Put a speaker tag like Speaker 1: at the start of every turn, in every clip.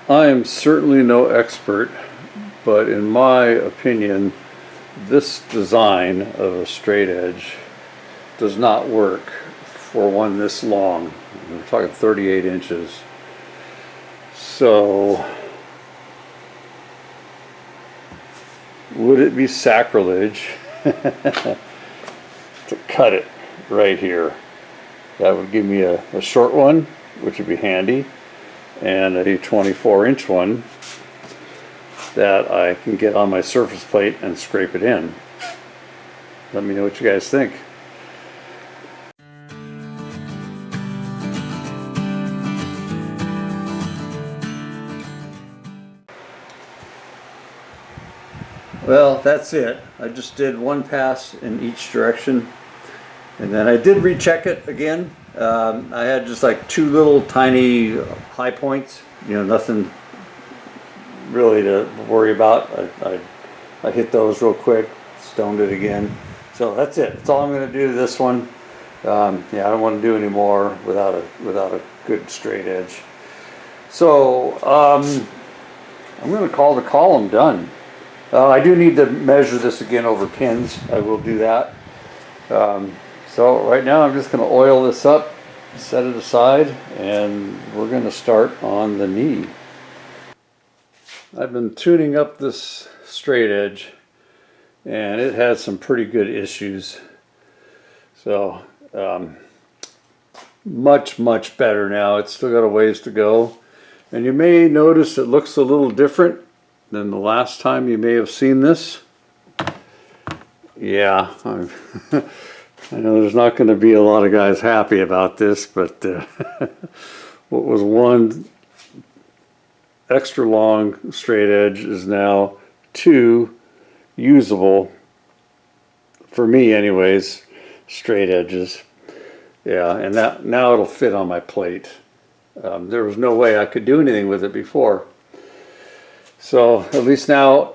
Speaker 1: I am certainly no expert, but in my opinion, this design of a straight edge does not work for one this long. We're talking 38 inches. So, would it be sacrilege to cut it right here? That would give me a short one, which would be handy, and a 24-inch one that I can get on my surface plate and scrape it in. Let me know what you guys think. Well, that's it. I just did one pass in each direction, and then I did recheck it again. I had just like two little tiny high points, nothing really to worry about. I hit those real quick, stoned it again. So that's it. That's all I'm going to do to this one. Yeah, I don't want to do any more without a good straight edge. So I'm going to call the column done. I do need to measure this again over pins. I will do that. So right now I'm just going to oil this up, set it aside, and we're going to start on the knee. I've been tuning up this straight edge, and it has some pretty good issues. So much better now. It's still got a ways to go, and you may notice it looks a little different than the last time you may have seen this. Yeah, I know there's not going to be a lot of guys happy about this, but what was one extra long straight edge is now two usable, for me anyways, straight edges. Yeah, and now it'll fit on my plate. There was no way I could do anything with it before. So at least now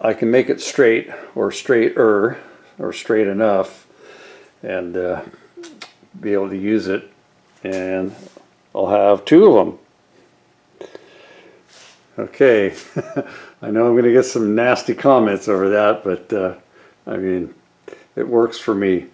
Speaker 1: I can make it straight, or straighter, or straight enough, and be able to use it, and I'll have two of them. Okay, I know I'm going to get some nasty comments over that, but I mean, it works for me.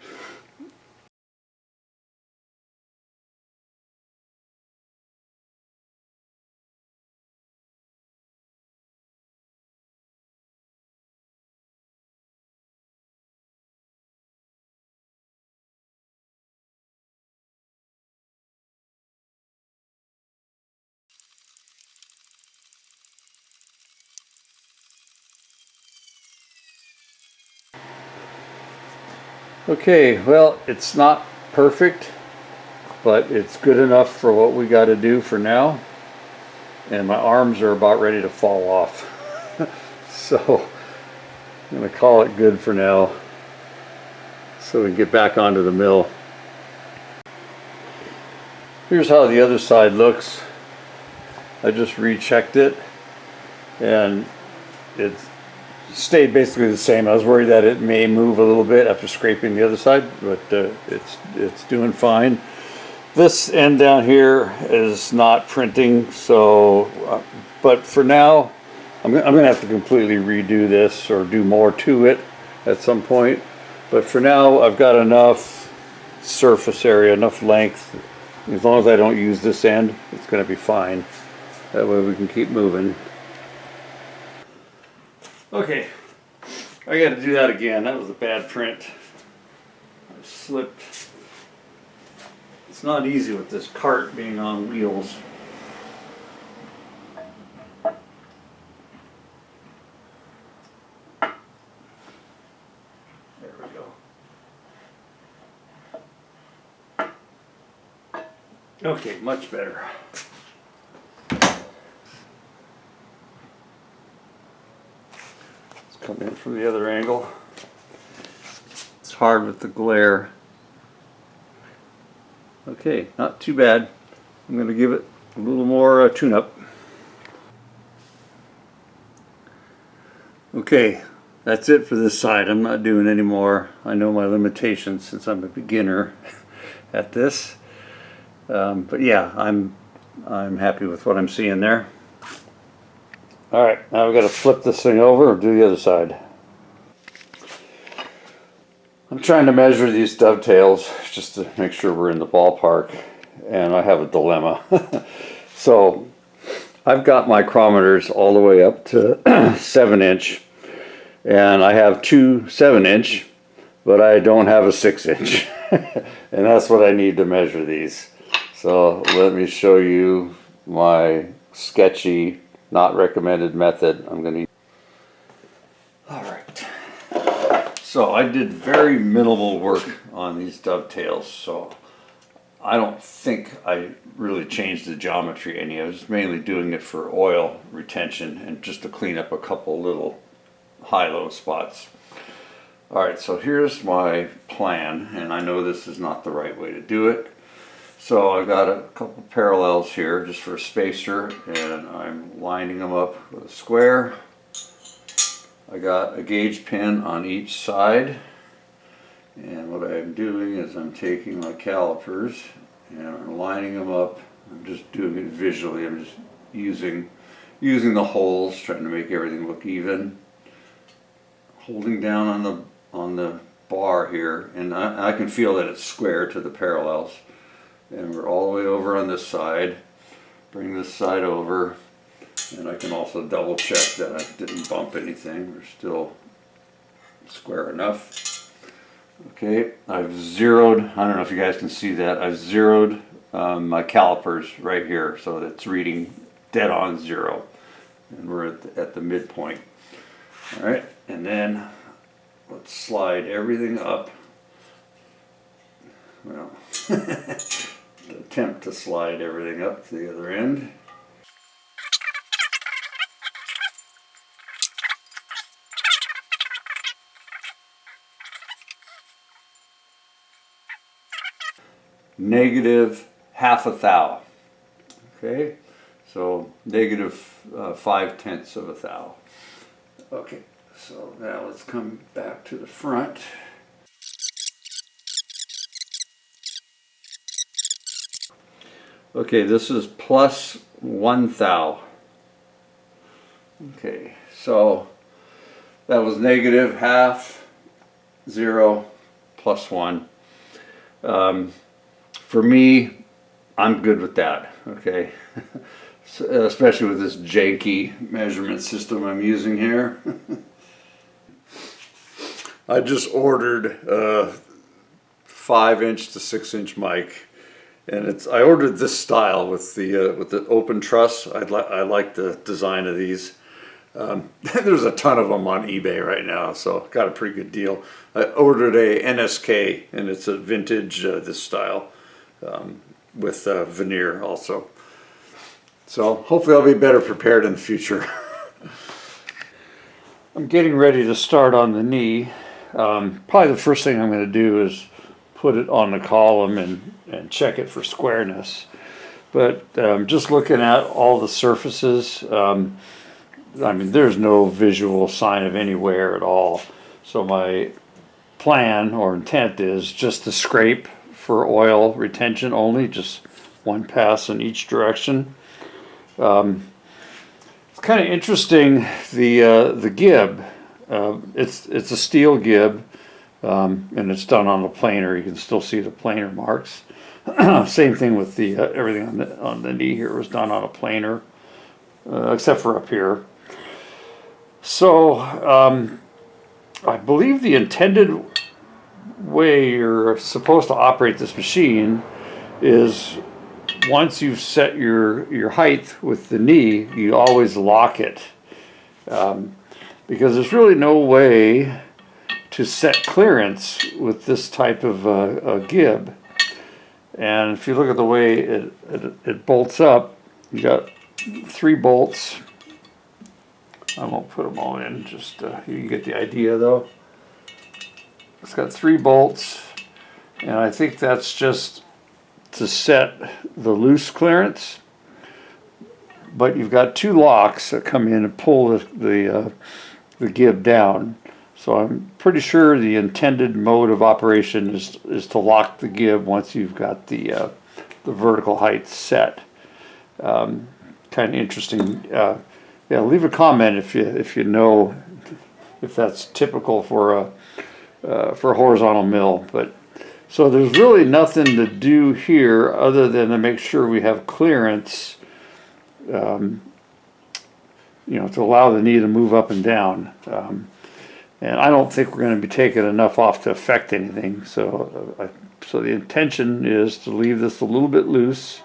Speaker 1: Okay, well, it's not perfect, but it's good enough for what we got to do for now. And my arms are about ready to fall off. So I'm going to call it good for now, so we can get back onto the mill. Here's how the other side looks. I just rechecked it, and it's stayed basically the same. I was worried that it may move a little bit after scraping the other side, but it's doing fine. This end down here is not printing, so but for now I'm gonna have to completely redo this or do more to it at some point. But for now I've got enough surface area, enough length. As long as I don't use this end, it's gonna be fine. That way we can keep moving. Okay, I got to do that again. That was a bad print. I slipped. It's not easy with this cart being on wheels. There we go. Okay, much better. Come in from the other angle. It's hard with the glare. Okay, not too bad. I'm going to give it a little more tune-up. Okay, that's it for this side. I'm not doing any more. I know my limitations since I'm a beginner at this. But yeah, I'm happy with what I'm seeing there. All right, now we've got to flip this thing over and do the other side. I'm trying to measure these dovetails just to make sure we're in the ballpark, and I have a dilemma. So I've got micrometers all the way up to 7-inch, and I have two 7-inch, but I don't have a 6-inch. And that's what I need to measure these. So let me show you my sketchy, not recommended method. I'm going to. All right. So I did very minimal work on these dovetails, so I don't think I really changed the geometry any. I was mainly doing it for oil retention and just to clean up a couple little high-low spots. Alright, so here's my plan, and I know this is not the right way to do it. So I've got a couple parallels here just for a spacer, and I'm lining them up with a square. I got a gauge pin on each side, and what I'm doing is I'm taking my calipers and I'm lining them up. I'm just doing it visually. I'm just using the holes, trying to make everything look even. Holding down on the bar here, and I can feel that it's square to the parallels. And we're all the way over on this side. Bring this side over, and I can also double check that I didn't bump anything. We're still square enough. Okay, I've zeroed, I don't know if you guys can see that, I've zeroed my calipers right here, so it's reading dead on 0. And we're at the midpoint. All right, and then let's slide everything up. Well, attempt to slide everything up to the other end. Negative half a thou. Okay, so negative 5/10 of a thou. Okay, so now let's come back to the front. Okay, this is plus 1 thou. Okay, so that was negative half, 0, plus 1. For me, I'm good with that, okay? So, especially with this janky measurement system I'm using here. I just ordered a 5-inch to 6-inch mic, and I ordered this style with the open truss. I like the design of these. There's a ton of them on eBay right now, so got a pretty good deal. I ordered a NSK, and it's a vintage this style with veneer also. So hopefully I'll be better prepared in the future. I'm getting ready to start on the knee. Probably the first thing I'm going to do is put it on the column and check it for squareness. But just looking at all the surfaces, I mean, there's no visual sign of any wear at all. So my plan or intent is just to scrape for oil retention only, just one pass in each direction. It's kind of interesting, the gib. It's a steel gib, and it's done on the planer. You can still see the planer marks. Same thing with the everything on the knee here was done on a planer, except for up here. So I believe the intended way you're supposed to operate this machine is once you've set your height with the knee, you always lock it, because there's really no way to set clearance with this type of a gib. And if you look at the way it bolts up, you got 3 bolts. I won't put them all in, just you get the idea though. It's got 3 bolts, and I think that's just to set the loose clearance. But you've got 2 locks that come in and pull the gib down. So I'm pretty sure the intended mode of operation is to lock the gib once you've got the vertical height set. Kind of interesting. Yeah, leave a comment if you know if that's typical for a horizontal mill. But so there's really nothing to do here other than to make sure we have clearance, you know, to allow the knee to move up and down. And I don't think we're going to be taking enough off to affect anything. So so the intention is to leave this a little bit loose.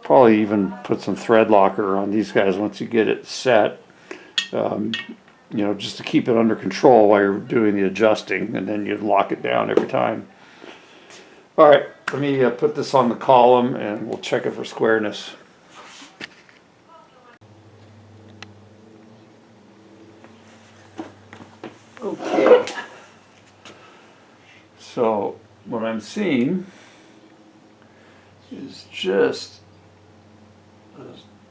Speaker 1: Probably even put some thread locker on these guys once you get it set. You know, just to keep it under control while you're doing the adjusting, and then you lock it down every time. All right, let me put this on the column and we'll check it for squareness. Okay, so what I'm seeing is just a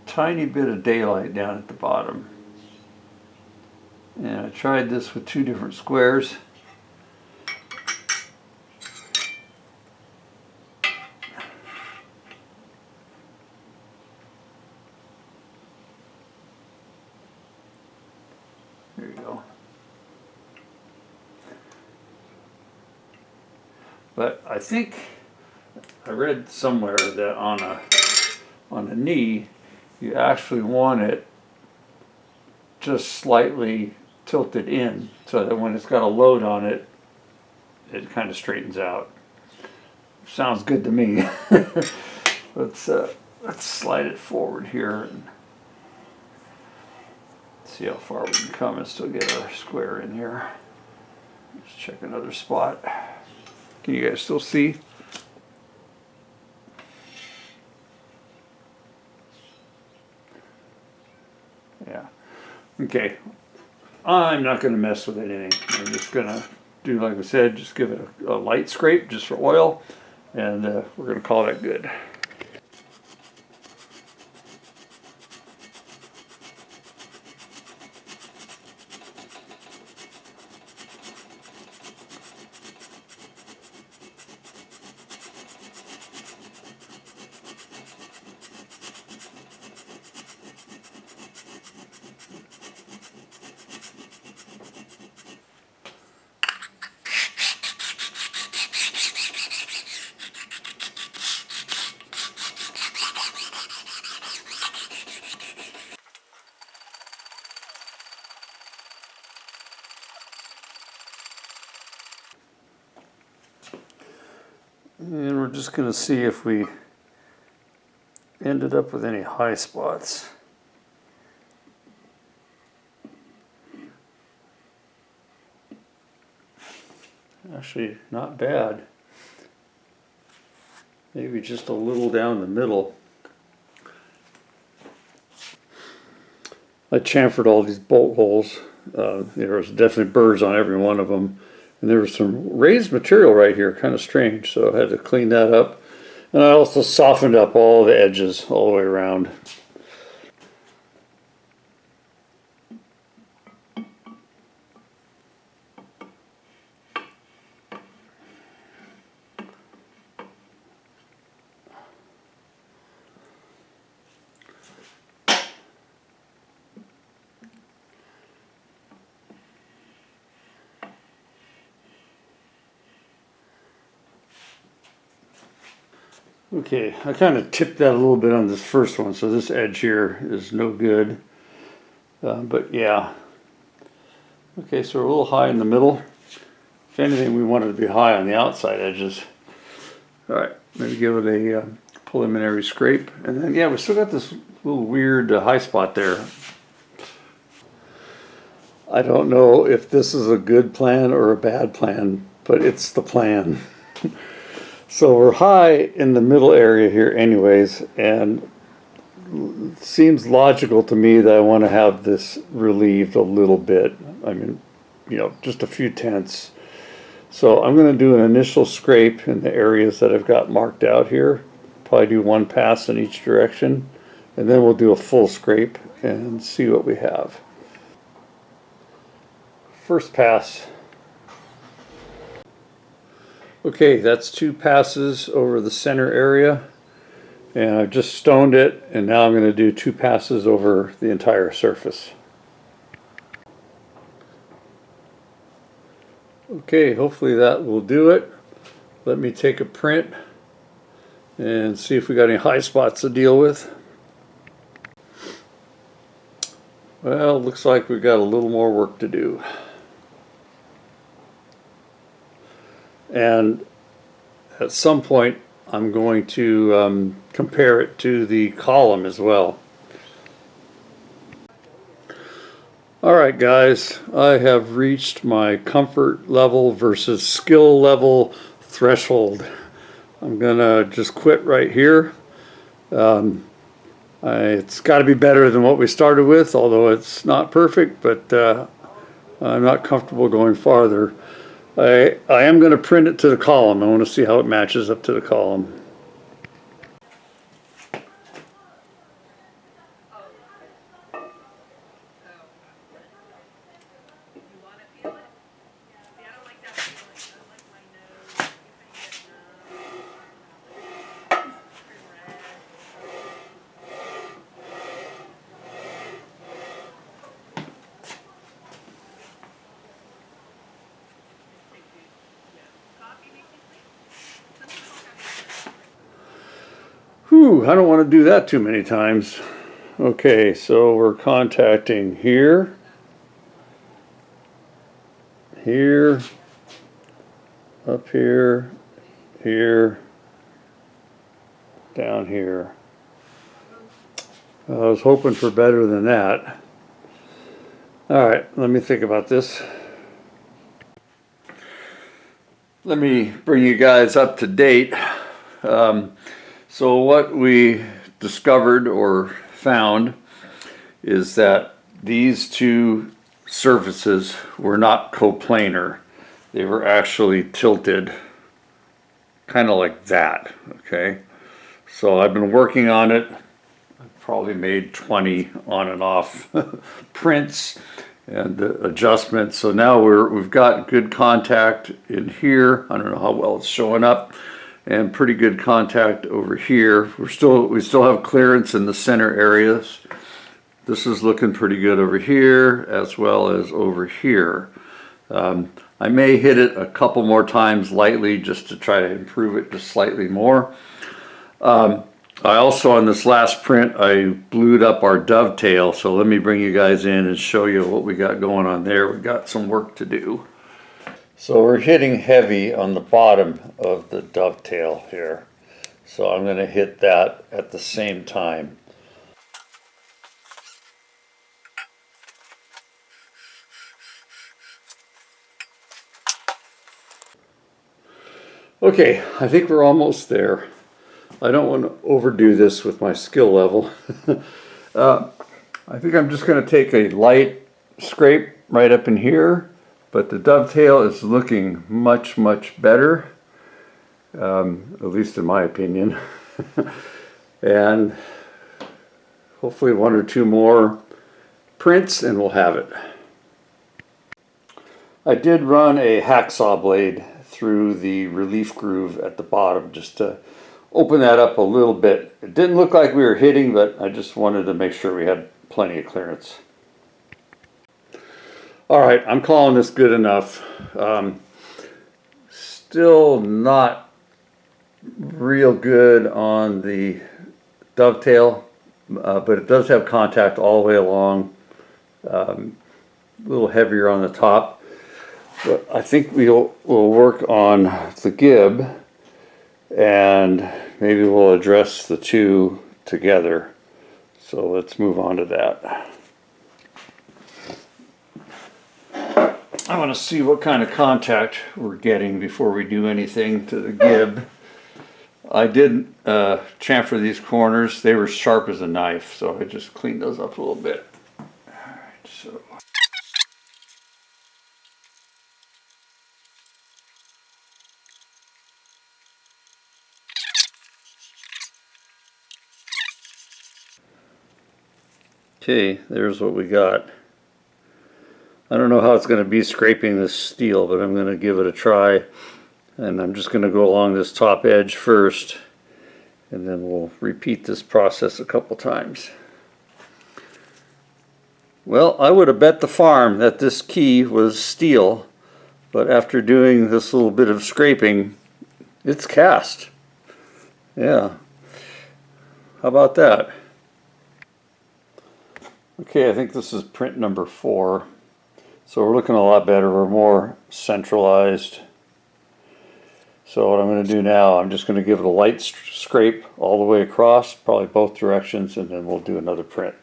Speaker 1: tiny bit of daylight down at the bottom. And I tried this with two different squares. There you go. But I think I read somewhere that on a knee, you actually want it just slightly tilted in so that when it's got a load on it, it kind of straightens out. Sounds good to me. Let's slide it forward here and see how far we can come and still get our square in here. Let's check another spot. Can you guys still see? Yeah. Okay. I'm not going to mess with anything. I'm just going to do, like I said, just give it a light scrape just for oil, and we're going to call that good. And we're just going to see if we ended up with any high spots. Actually, not bad. Maybe just a little down the middle. I chamfered all these bolt holes. There was definitely burrs on every one of them. And there was some raised material right here, kind of strange, so I had to clean that up. And I also softened up all the edges all the way around. Okay, I kind of tipped that a little bit on this first one, so this edge here is no good. But yeah. Okay, so we're a little high in the middle. If anything, we wanted to be high on the outside edges. All right, maybe give it a preliminary scrape. And then, yeah, we still got this little weird high spot there. I don't know if this is a good plan or a bad plan, but it's the plan. So we're high in the middle area here anyways, and it seems logical to me that I want to have this relieved a little bit. I mean, you know, just a few tenths. So I'm going to do an initial scrape in the areas that I've got marked out here. Probably do one pass in each direction, and then we'll do a full scrape and see what we have. First pass. Okay, that's two passes over the center area, And I've just stoned it, and now I'm going to do 2 passes over the entire surface. Okay, hopefully that will do it. Let me take a print and see if we got any high spots to deal with. Well, looks like we've got a little more work to do. And at some point I'm going to compare it to the column as well. Alright guys, I have reached my comfort level versus skill level threshold. I'm gonna just quit right here. It's got to be better than what we started with, although it's not perfect, but I'm not comfortable going farther. I am going to print it to the column. I want to see how it matches up to the column. Whew, I don't want to do that too many times. Okay, so we're contacting here, here, up here, here, down here. I was hoping for better than that. Alright, let me think about this. Let me bring you guys up to date. So what we discovered or found is that these 2 surfaces were not coplanar. They were actually tilted, kind of like that, okay? So I've been working on it. I've probably made 20 on and off prints and adjustments. So now we've got good contact in here. I don't know how well it's showing up. And pretty good contact over here. We still have clearance in the center areas. This is looking pretty good over here as well as over here. I may hit it a couple more times lightly just to try to improve it just slightly more. I also, on this last print, I blued up our dovetail, so let me bring you guys in and show you what we got going on there. We got some work to do. So we're hitting heavy on the bottom of the dovetail here. So I'm going to hit that at the same time. Okay, I think we're almost there. I don't want to overdo this with my skill level. I think I'm just going to take a light scrape right up in here. But the dovetail is looking much, much better, at least in my opinion. And hopefully 1 or 2 more prints and we'll have it. I did run a hacksaw blade through the relief groove at the bottom just to open that up a little bit. It didn't look like we were hitting, but I just wanted to make sure we had plenty of clearance. Alright, I'm calling this good enough. Still not real good on the dovetail, but it does have contact all the way along. A little heavier on the top. But I think we'll work on the gib and maybe we'll address the 2 together. So let's move on to that. I want to see what kind of contact we're getting before we do anything to the gib. I did chamfer these corners. They were sharp as a knife, so I just cleaned those up a little bit. Alright, so. Okay, there's what we got. I don't know how it's going to be scraping this steel, but I'm going to give it a try. And I'm just going to go along this top edge first and then we'll repeat this process a couple times. Well, I would have bet the farm that this key was steel, but after doing this little bit of scraping, it's cast. Yeah. How about that? Okay, I think this is print number 4. So we're looking a lot better. We're more centralized. So what I'm going to do now, I'm just going to give it a light scrape all the way across, probably both directions, and then we'll do another print.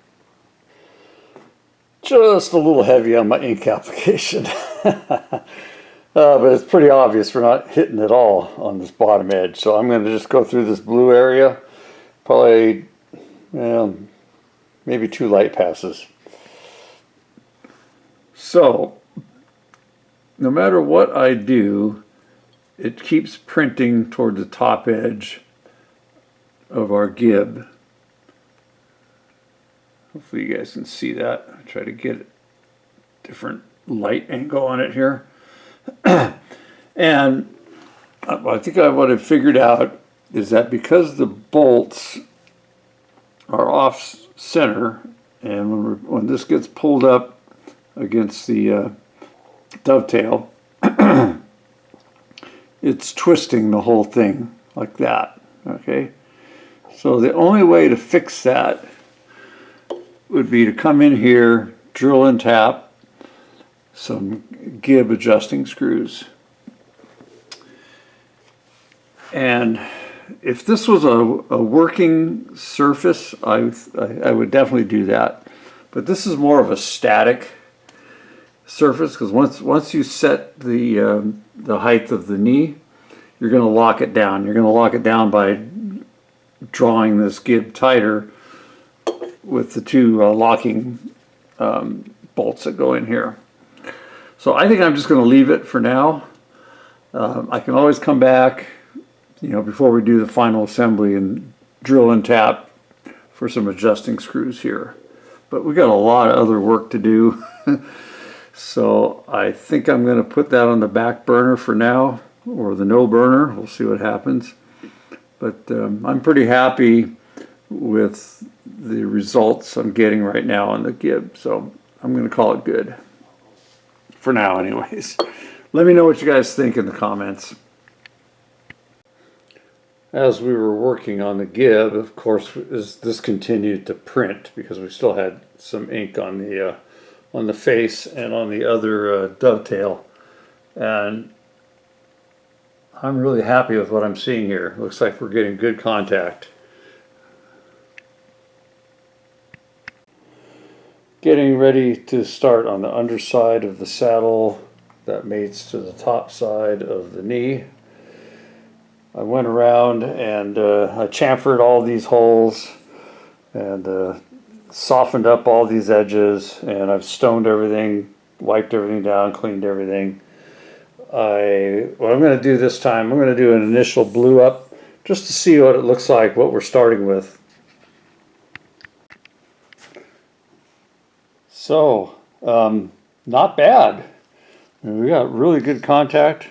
Speaker 1: Just a little heavy on my ink application. But it's pretty obvious we're not hitting it all on this bottom edge. So I'm going to just go through this blue area, probably maybe 2 light passes. So no matter what I do, it keeps printing toward the top edge of our gib. Hopefully you guys can see that. I try to get a different light angle on it here. And I think what I've figured out is that because the bolts are off center, and when this gets pulled up against the dovetail, it's twisting the whole thing like that. Okay, so the only way to fix that would be to come in here, drill and tap some gib adjusting screws. And if this was a working surface, I would definitely do that. But this is more of a static surface, because once you set the height of the knee, you're going to lock it down. You're going to lock it down by drawing this gib tighter with the 2 locking bolts that go in here. So I think I'm just going to leave it for now. I can always come back, before we do the final assembly, and drill and tap for some adjusting screws here. But we got a lot of other work to do. So I think I'm going to put that on the back burner for now, or the no burner. We'll see what happens. But I'm pretty happy with the results I'm getting right now on the gib. So I'm going to call it good. For now anyways. Let me know what you guys think in the comments. As we were working on the gib, of course, this continued to print because we still had some ink on the face and on the other dovetail. And I'm really happy with what I'm seeing here. Looks like we're getting good contact. Getting ready to start on the underside of the saddle that mates to the top side of the knee. I went around and I chamfered all these holes and softened up all these edges, and I've stoned everything, wiped everything down, cleaned everything. What I'm going to do this time, I'm going to do an initial blue up just to see what it looks like, what we're starting with. So, not bad. We got really good contact.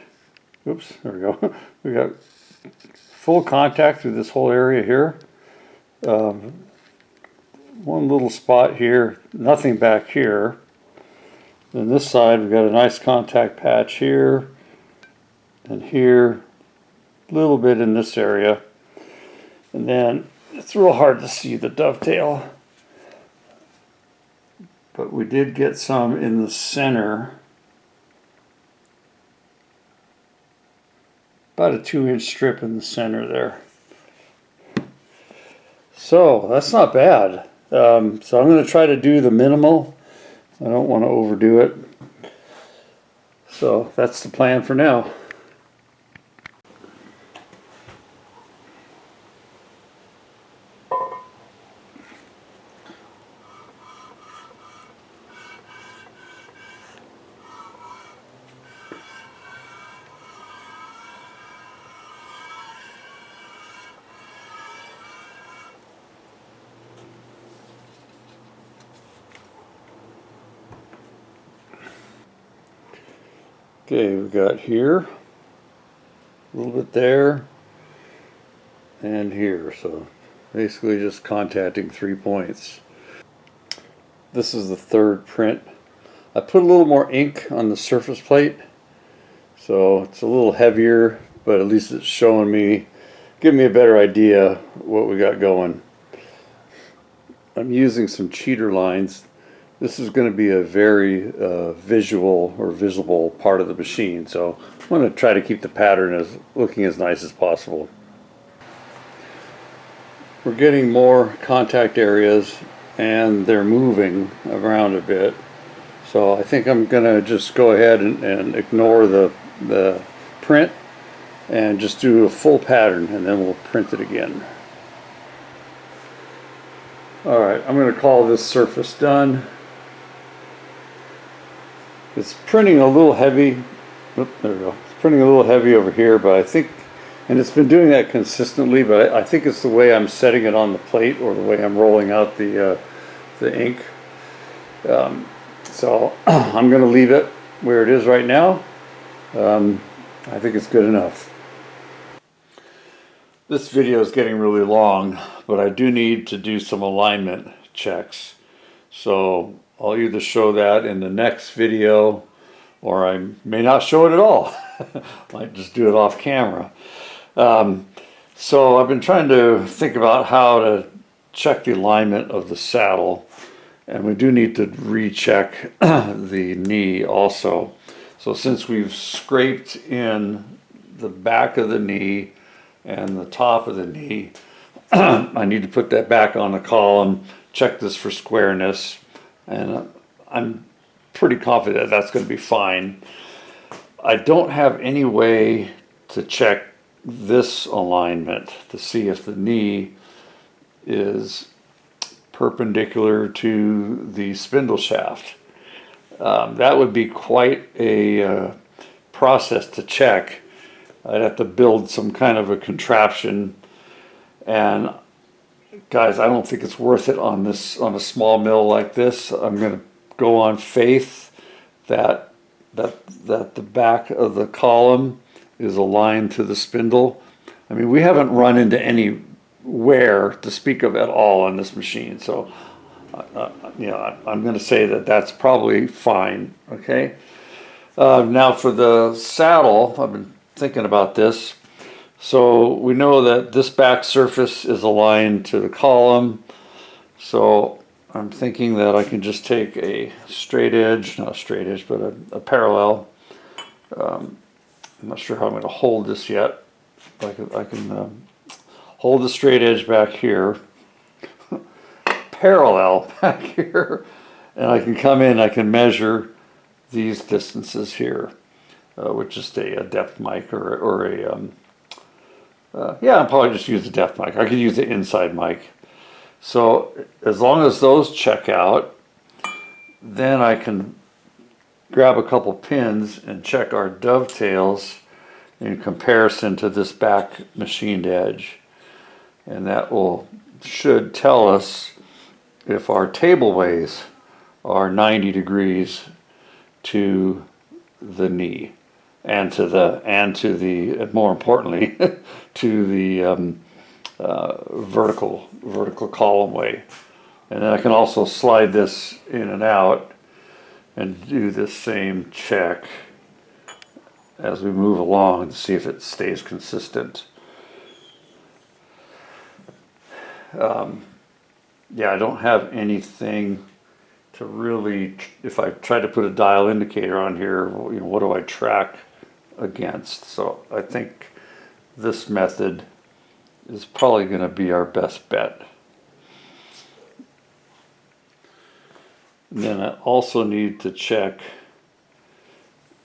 Speaker 1: Oops, there we go. We got full contact through this whole area here. One little spot here, nothing back here. Then this side, we've got a nice contact patch here and here, a little bit in this area. And then it's real hard to see the dovetail. But we did get some in the center. About a 2-inch strip in the center there. So that's not bad. So I'm going to try to do the minimal. I don't want to overdo it. So that's the plan for now. Okay, we got here, a little bit there, and here. So basically just contacting 3 points. This is the third print. I put a little more ink on the surface plate, so it's a little heavier, but at least it's showing me, giving me a better idea what we got going. I'm using some cheater lines. This is going to be a very visual or visible part of the machine, so I'm going to try to keep the pattern as looking as nice as possible. We're getting more contact areas and they're moving around a bit, so I think I'm going to just go ahead and ignore the print and just do a full pattern, and then we'll print it again. Alright, I'm going to call this surface done. It's printing a little heavy. Oop, there we go. It's printing a little heavy over here, but I think, and it's been doing that consistently, but I think it's the way I'm setting it on the plate or the way I'm rolling out the ink. So I'm going to leave it where it is right now. I think it's good enough. This video is getting really long, but I do need to do some alignment checks. So I'll either show that in the next video, or I may not show it at all. Might just do it off camera. So I've been trying to think about how to check the alignment of the saddle, and we do need to recheck the knee also. So since we've scraped in the back of the knee and the top of the knee, I need to put that back on the column, check this for squareness, and I'm pretty confident that's going to be fine. I don't have any way to check this alignment to see if the knee is perpendicular to the spindle shaft. That would be quite a process to check. I'd have to build some kind of a contraption, and guys, I don't think it's worth it on a small mill like this. I'm going to go on faith that the back of the column is aligned to the spindle. I mean, we haven't run into any wear to speak of at all on this machine, so you know, I'm going to say that that's probably fine. Okay. Now for the saddle, I've been thinking about this. So we know that this back surface is aligned to the column. So I'm thinking that I can just take a straight edge, not a straight edge, but a parallel. I'm not sure how I'm going to hold this yet. I can hold the straight edge back here, parallel back here, and I can come in, I can measure these distances here with just a depth mic or a, yeah, I'll probably just use a depth mic. I could use the inside mic. So as long as those check out, then I can grab a couple pins and check our dovetails in comparison to this back machined edge. And that should tell us if our tableways are 90 degrees to the knee and to the more importantly to the vertical column way. And then I can also slide this in and out and do this same check as we move along to see if it stays consistent. Yeah, I don't have anything to really, if I try to put a dial indicator on here, you know, what do I track against? So I think this method is probably going to be our best bet. And then I also need to check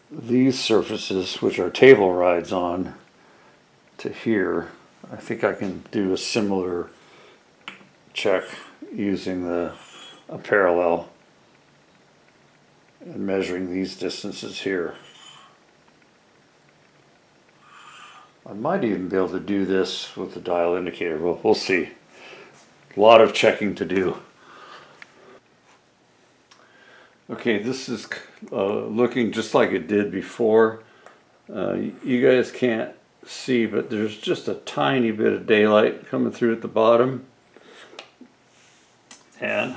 Speaker 1: these surfaces, which our table rides on, to here. I think I can do a similar check using a parallel and measuring these distances here. I might even be able to do this with the dial indicator. We'll see. A lot of checking to do. Okay, this is looking just like it did before. You guys can't see, but there's just a tiny bit of daylight coming through at the bottom. And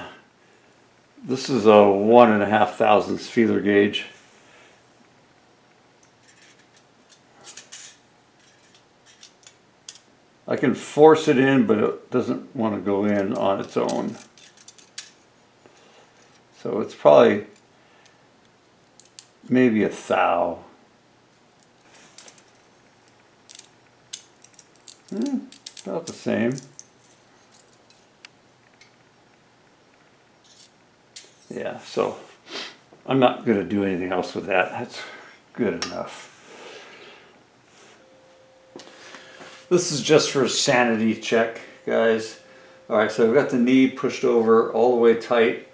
Speaker 1: this is a 1.5 thousandths feeler gauge. I can force it in, but it doesn't want to go in on its own. So it's probably maybe a thou. About the same. Yeah, so I'm not going to do anything else with that. That's good enough. This is just for a sanity check, guys. Alright, so I've got the knee pushed over all the way tight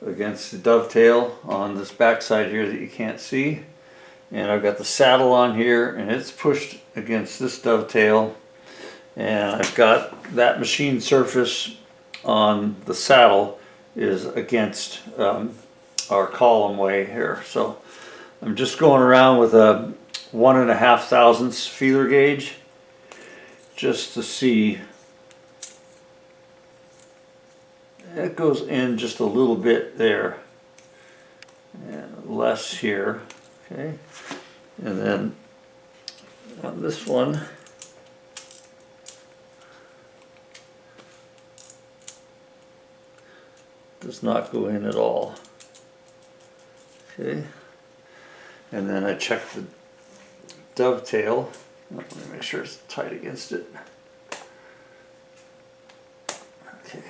Speaker 1: against the dovetail on this back side here that you can't see. And I've got the saddle on here, and it's pushed against this dovetail. And I've got that machine surface on the saddle is against our column way here. So I'm just going around with a 1.5 thousandths feeler gauge just to see. It goes in just a little bit there and less here. Okay, and then on this one, does not go in at all. Okay, and then I check the dovetail. Let me make sure it's tight against it. Okay.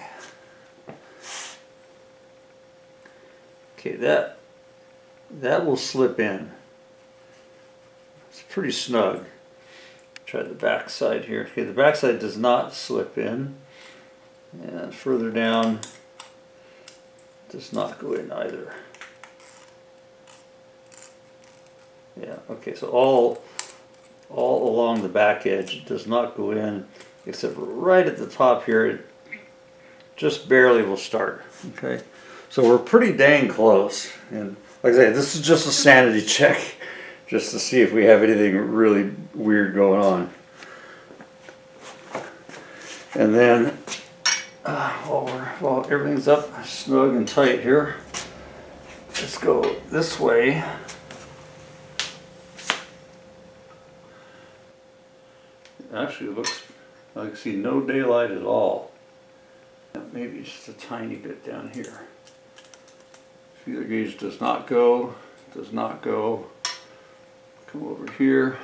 Speaker 1: Okay, that will slip in. It's pretty snug. Try the back side here. Okay, the back side does not slip in. And further down, does not go in either. Yeah, okay, so all along the back edge it does not go in, except right at the top here it just barely will start. Okay, so we're pretty dang close, and like I say, this is just a sanity check just to see if we have anything really weird going on. And then while everything's up snug and tight here, let's go this way. Actually, it looks like I can see no daylight at all. Maybe just a tiny bit down here. Feeler gauge does not go, does not go. Come over here.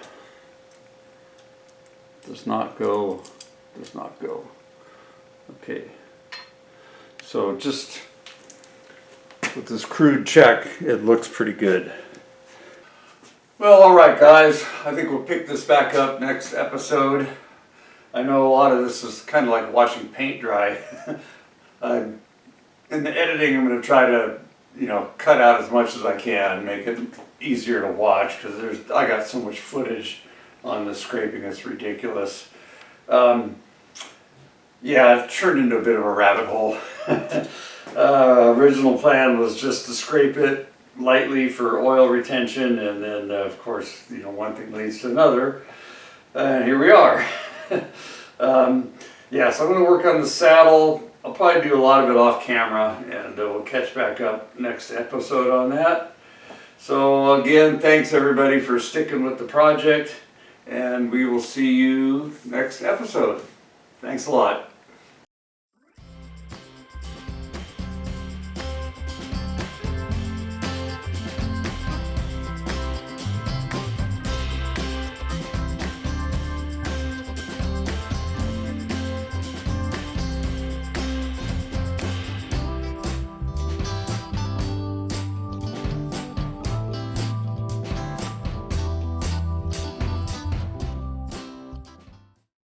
Speaker 1: Does not go, does not go. Okay. So just with this crude check, it looks pretty good. Well, alright guys, I think we'll pick this back up next episode. I know a lot of this is kind of like watching paint dry. In the editing, I'm going to try to, cut out as much as I can, make it easier to watch, because I got so much footage on the scraping, it's ridiculous. Yeah, I've turned into a bit of a rabbit hole. Original plan was just to scrape it lightly for oil retention, and then of course one thing leads to another, and here we are. Yeah, so I'm going to work on the saddle. I'll probably do a lot of it off camera, and we'll catch back up next episode on that. So again, thanks everybody for sticking with the project, and we will see you next episode. Thanks a lot.